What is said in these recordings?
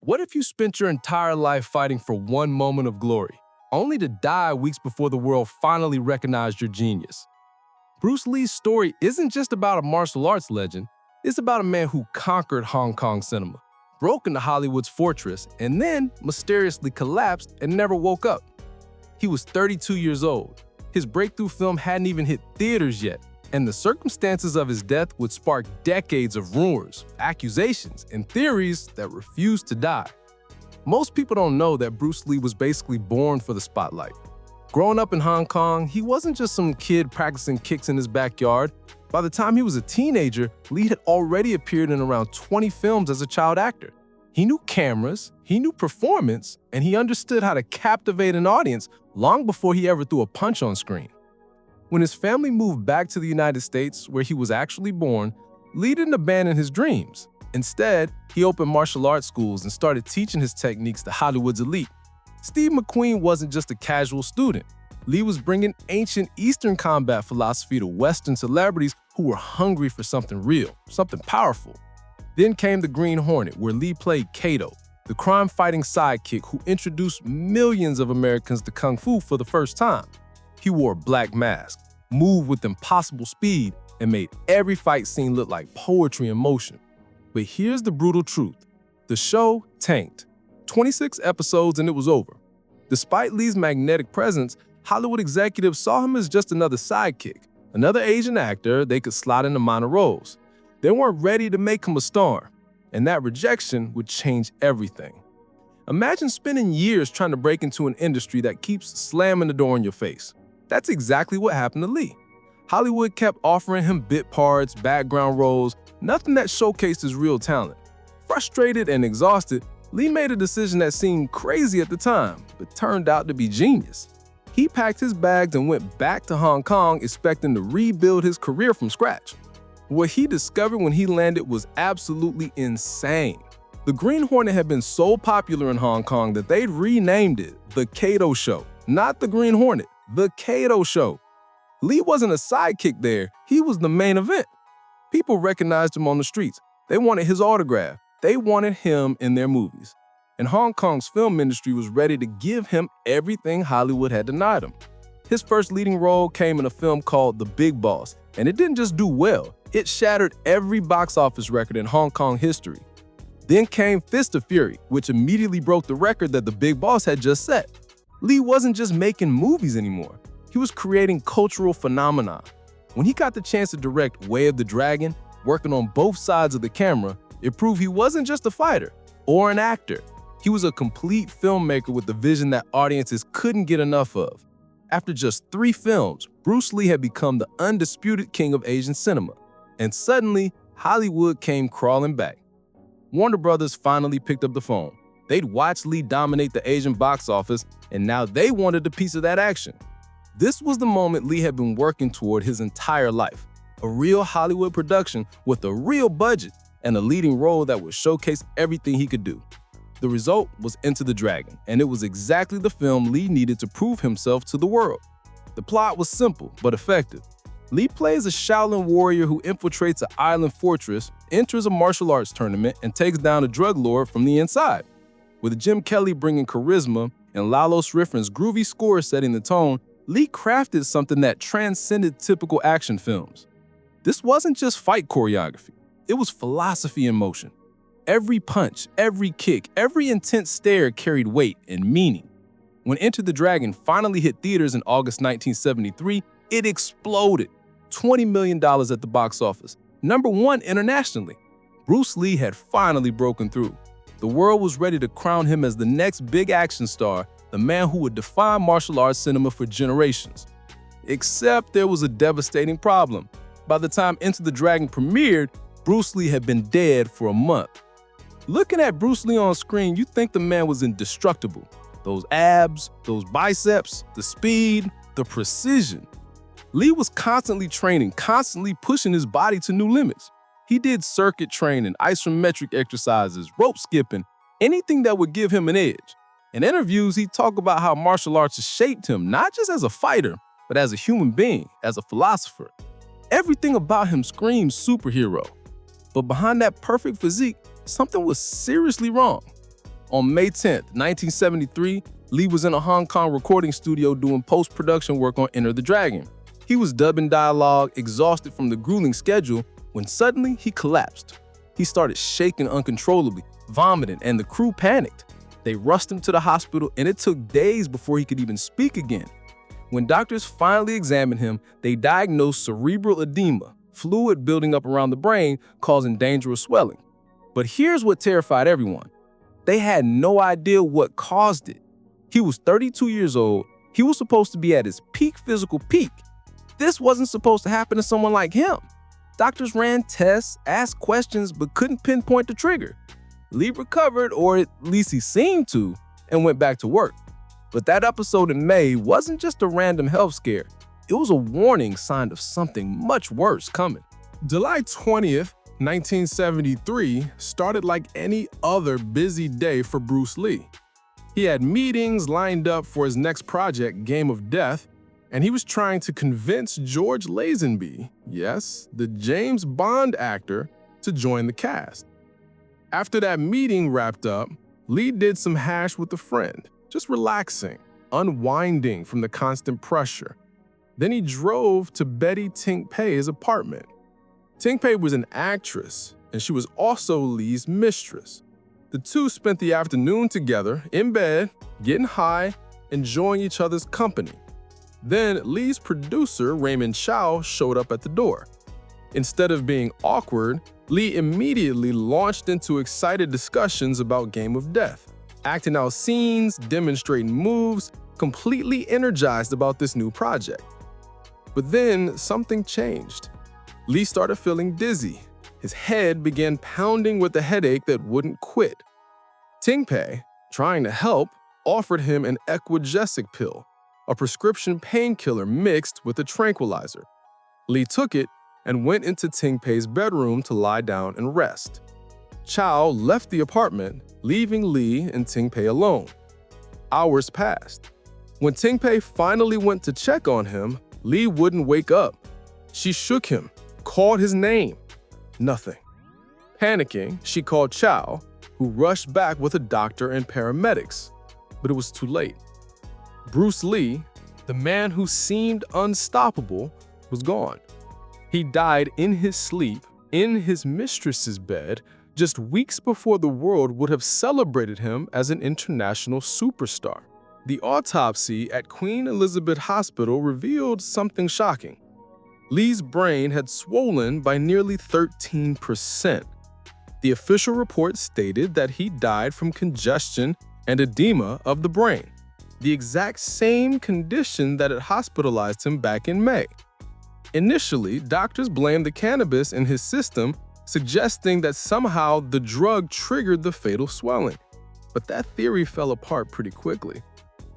What if you spent your entire life fighting for one moment of glory, only to die weeks before the world finally recognized your genius? Bruce Lee's story isn't just about a martial arts legend, it's about a man who conquered Hong Kong cinema, broke into Hollywood's fortress, and then mysteriously collapsed and never woke up. He was 32 years old. His breakthrough film hadn't even hit theaters yet, and the circumstances of his death would spark decades of rumors, accusations, and theories that refused to die. Most people don't know that Bruce Lee was basically born for the spotlight. Growing up in Hong Kong, he wasn't just some kid practicing kicks in his backyard. By the time he was a teenager, Lee had already appeared in around 20 films as a child actor. He knew cameras, he knew performance, and he understood how to captivate an audience long before he ever threw a punch on screen. When his family moved back to the United States, where he was actually born, Lee didn't abandon his dreams. Instead, he opened martial arts schools and started teaching his techniques to Hollywood's elite. Steve McQueen wasn't just a casual student. Lee was bringing ancient Eastern combat philosophy to Western celebrities who were hungry for something real, something powerful. Then came The Green Hornet, where Lee played Kato, the crime-fighting sidekick who introduced millions of Americans to Kung Fu for the first time. He wore a black mask, moved with impossible speed, and made every fight scene look like poetry in motion. But here's the brutal truth. The show tanked. 26 episodes and it was over. Despite Lee's magnetic presence, Hollywood executives saw him as just another sidekick, another Asian actor they could slot into minor roles. They weren't ready to make him a star, and that rejection would change everything. Imagine spending years trying to break into an industry that keeps slamming the door in your face. That's exactly what happened to Lee. Hollywood kept offering him bit parts, background roles, nothing that showcased his real talent. Frustrated and exhausted, Lee made a decision that seemed crazy at the time, but turned out to be genius. He packed his bags and went back to Hong Kong expecting to rebuild his career from scratch. What he discovered when he landed was absolutely insane. The Green Hornet had been so popular in Hong Kong that they'd renamed it The Kato Show. Not The Green Hornet, The Kato Show. Lee wasn't a sidekick there, he was the main event. People recognized him on the streets. They wanted his autograph. They wanted him in their movies. And Hong Kong's film industry was ready to give him everything Hollywood had denied him. His first leading role came in a film called The Big Boss, and it didn't just do well, it shattered every box office record in Hong Kong history. Then came Fist of Fury, which immediately broke the record that The Big Boss had just set. Lee wasn't just making movies anymore, he was creating cultural phenomena. When he got the chance to direct Way of the Dragon, working on both sides of the camera, it proved he wasn't just a fighter or an actor. He was a complete filmmaker with a vision that audiences couldn't get enough of. After just 3 films, Bruce Lee had become the undisputed king of Asian cinema. And suddenly, Hollywood came crawling back. Warner Brothers finally picked up the phone. They'd watched Lee dominate the Asian box office, and now they wanted a piece of that action. This was the moment Lee had been working toward his entire life. A real Hollywood production with a real budget and a leading role that would showcase everything he could do. The result was Enter the Dragon, and it was exactly the film Lee needed to prove himself to the world. The plot was simple but effective. Lee plays a Shaolin warrior who infiltrates an island fortress, enters a martial arts tournament, and takes down a drug lord from the inside. With Jim Kelly bringing charisma and Lalo Schifrin's groovy score setting the tone, Lee crafted something that transcended typical action films. This wasn't just fight choreography, it was philosophy in motion. Every punch, every kick, every intense stare carried weight and meaning. When Enter the Dragon finally hit theaters in August 1973, it exploded. $20 million at the box office, #1 internationally. Bruce Lee had finally broken through. The world was ready to crown him as the next big action star, the man who would define martial arts cinema for generations. Except there was a devastating problem. By the time Enter the Dragon premiered, Bruce Lee had been dead for a month. Looking at Bruce Lee on screen, you think the man was indestructible. Those abs, those biceps, the speed, the precision. Lee was constantly training, constantly pushing his body to new limits. He did circuit training, isometric exercises, rope skipping, anything that would give him an edge. In interviews, he talked about how martial arts has shaped him, not just as a fighter, but as a human being, as a philosopher. Everything about him screams superhero. But behind that perfect physique, something was seriously wrong. On May 10th, 1973, Lee was in a Hong Kong recording studio doing post-production work on Enter the Dragon. He was dubbing dialogue, exhausted from the grueling schedule, when suddenly he collapsed. He started shaking uncontrollably, vomiting, and the crew panicked. They rushed him to the hospital, and it took days before he could even speak again. When doctors finally examined him, they diagnosed cerebral edema, fluid building up around the brain, causing dangerous swelling. But here's what terrified everyone. They had no idea what caused it. He was 32 years old. He was supposed to be at his physical peak. This wasn't supposed to happen to someone like him. Doctors ran tests, asked questions, but couldn't pinpoint the trigger. Lee recovered, or at least he seemed to, and went back to work. But that episode in May wasn't just a random health scare. It was a warning sign of something much worse coming. July 20th, 1973 started like any other busy day for Bruce Lee. He had meetings lined up for his next project, Game of Death, and he was trying to convince George Lazenby, yes, the James Bond actor, to join the cast. After that meeting wrapped up, Lee did some hash with a friend, just relaxing, unwinding from the constant pressure. Then he drove to Betty Tink Pei's apartment. Tink Pei was an actress, and she was also Lee's mistress. The two spent the afternoon together, in bed, getting high, enjoying each other's company. Then Lee's producer, Raymond Chow, showed up at the door. Instead of being awkward, Lee immediately launched into excited discussions about Game of Death, acting out scenes, demonstrating moves, completely energized about this new project. But then something changed. Lee started feeling dizzy. His head began pounding with a headache that wouldn't quit. Tink Pei, trying to help, offered him an accusations pill, a prescription painkiller mixed with a tranquilizer. Lee took it and went into Tink Pei's bedroom to lie down and rest. Chow left the apartment, leaving Lee and Tink Pei alone. Hours passed. When Tink Pei finally went to check on him, Lee wouldn't wake up. She shook him, called his name. Nothing. Panicking, she called Chow, who rushed back with a doctor and paramedics. But it was too late. Bruce Lee, the man who seemed unstoppable, was gone. He died in his sleep, in his mistress's bed, just weeks before the world would have celebrated him as an international superstar. The autopsy at Queen Elizabeth Hospital revealed something shocking. Lee's brain had swollen by nearly 13%. The official report stated that he died from congestion and edema of the brain, the exact same condition that had hospitalized him back in May. Initially, doctors blamed the cannabis in his system, suggesting that somehow the drug triggered the fatal swelling. But that theory fell apart pretty quickly.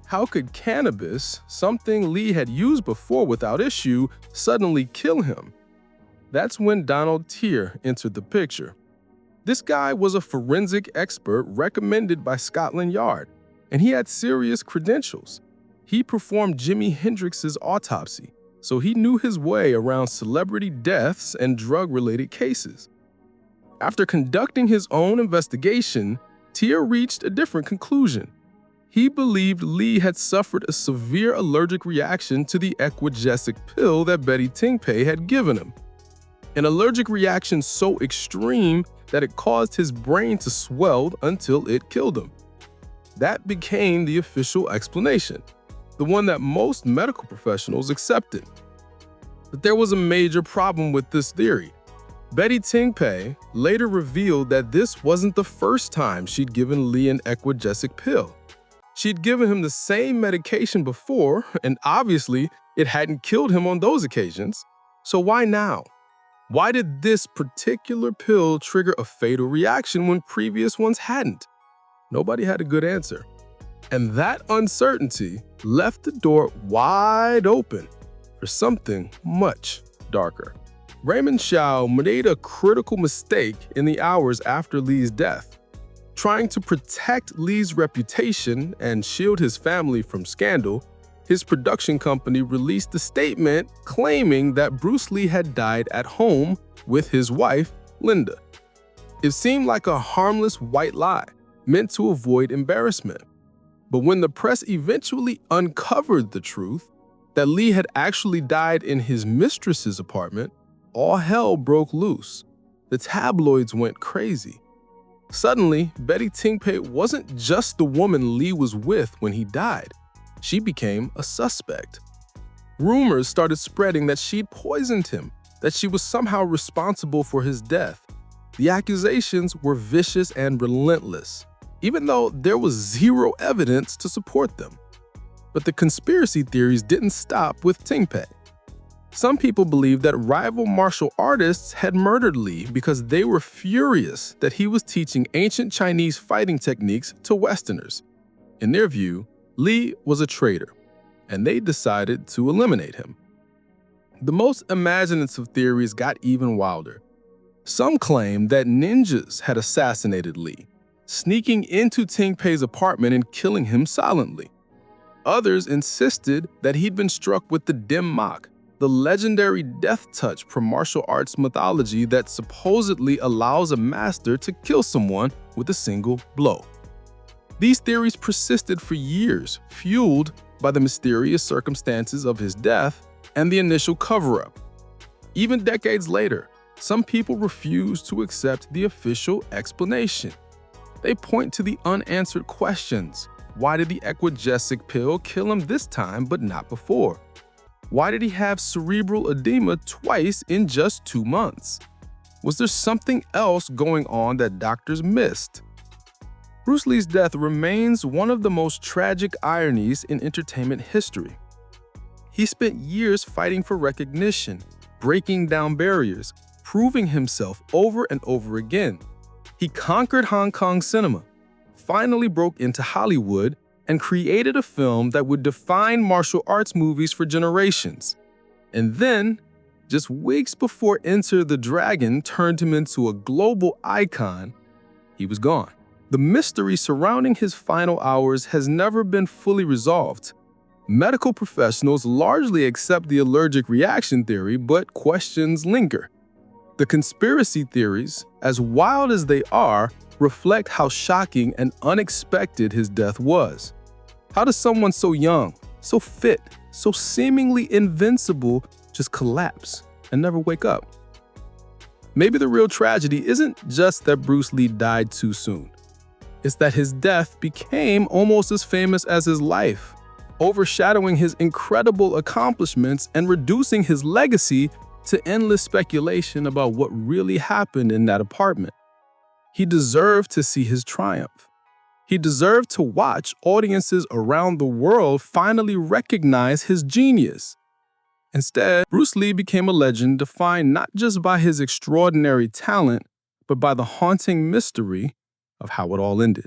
How could cannabis, something Lee had used before without issue, suddenly kill him? That's when Donald Tier entered the picture. This guy was a forensic expert recommended by Scotland Yard, and he had serious credentials. He performed Jimi Hendrix's autopsy, so he knew his way around celebrity deaths and drug-related cases. After conducting his own investigation, Tier reached a different conclusion. He believed Lee had suffered a severe allergic reaction to the accusations pill that Betty Tink Pei had given him. An allergic reaction so extreme that it caused his brain to swell until it killed him. That became the official explanation, the one that most medical professionals accepted. But there was a major problem with this theory. Betty Tink Pei later revealed that this wasn't the first time she'd given Lee an accusations pill. She'd given him the same medication before, and obviously it hadn't killed him on those occasions. So why now? Why did this particular pill trigger a fatal reaction when previous ones hadn't? Nobody had a good answer. And that uncertainty left the door wide open for something much darker. Raymond Chow made a critical mistake in the hours after Lee's death. Trying to protect Lee's reputation and shield his family from scandal, his production company released a statement claiming that Bruce Lee had died at home with his wife, Linda. It seemed like a harmless white lie, meant to avoid embarrassment. But when the press eventually uncovered the truth, that Lee had actually died in his mistress's apartment, all hell broke loose. The tabloids went crazy. Suddenly, Betty Tingpei wasn't just the woman Lee was with when he died. She became a suspect. Rumors started spreading that she'd poisoned him, that she was somehow responsible for his death. The accusations were vicious and relentless, even though there was zero evidence to support them. But the conspiracy theories didn't stop with Tingpei. Some people believed that rival martial artists had murdered Lee because they were furious that he was teaching ancient Chinese fighting techniques to Westerners. In their view, Lee was a traitor, and they decided to eliminate him. The most imaginative theories got even wilder. Some claimed that ninjas had assassinated Lee, sneaking into Tingpei's apartment and killing him silently. Others insisted that he'd been struck with the dim mak, the legendary death touch from martial arts mythology that supposedly allows a master to kill someone with a single blow. These theories persisted for years, fueled by the mysterious circumstances of his death and the initial cover-up. Even decades later, some people refuse to accept the official explanation. They point to the unanswered questions. Why did the accusations pill kill him this time but not before? Why did he have cerebral edema twice in just 2 months? Was there something else going on that doctors missed? Bruce Lee's death remains one of the most tragic ironies in entertainment history. He spent years fighting for recognition, breaking down barriers, proving himself over and over again. He conquered Hong Kong cinema, finally broke into Hollywood, and created a film that would define martial arts movies for generations. And then, just weeks before Enter the Dragon turned him into a global icon, he was gone. The mystery surrounding his final hours has never been fully resolved. Medical professionals largely accept the allergic reaction theory, but questions linger. The conspiracy theories, as wild as they are, reflect how shocking and unexpected his death was. How does someone so young, so fit, so seemingly invincible just collapse and never wake up? Maybe the real tragedy isn't just that Bruce Lee died too soon. It's that his death became almost as famous as his life, overshadowing his incredible accomplishments and reducing his legacy to endless speculation about what really happened in that apartment. He deserved to see his triumph. He deserved to watch audiences around the world finally recognize his genius. Instead, Bruce Lee became a legend defined not just by his extraordinary talent, but by the haunting mystery of how it all ended.